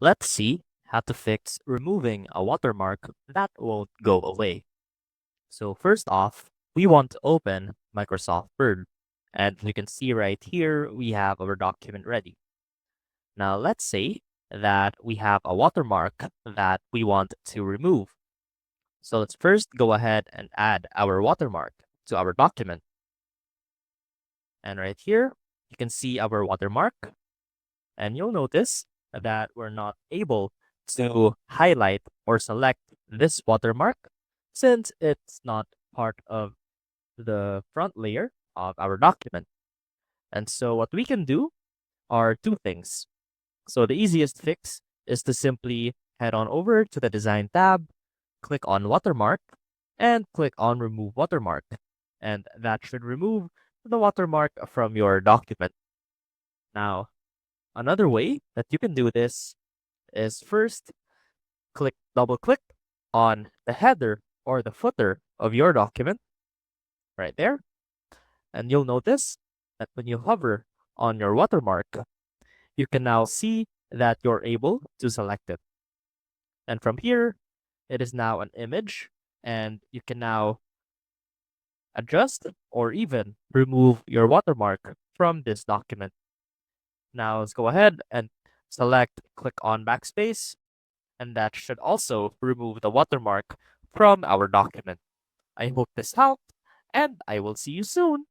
Let's see how to fix removing a watermark that won't go away. So first off, we want to open Microsoft Word. And you can see right here, we have our document ready. Now let's say that we have a watermark that we want to remove. So let's first go ahead and add our watermark to our document. And right here, you can see our watermark. And you'll notice that we're not able to highlight or select this watermark since it's not part of the front layer of our document. And so what we can do are two things. So the easiest fix is to simply head on over to the Design tab, click on Watermark, and click on Remove Watermark. And that should remove the watermark from your document. Now, another way that you can do this is first double click on the header or the footer of your document right there. And you'll notice that when you hover on your watermark, you can now see that you're able to select it. And from here, it is now an image, and you can now adjust or even remove your watermark from this document. Now let's go ahead and click on backspace, and that should also remove the watermark from our document. I hope this helped, and I will see you soon.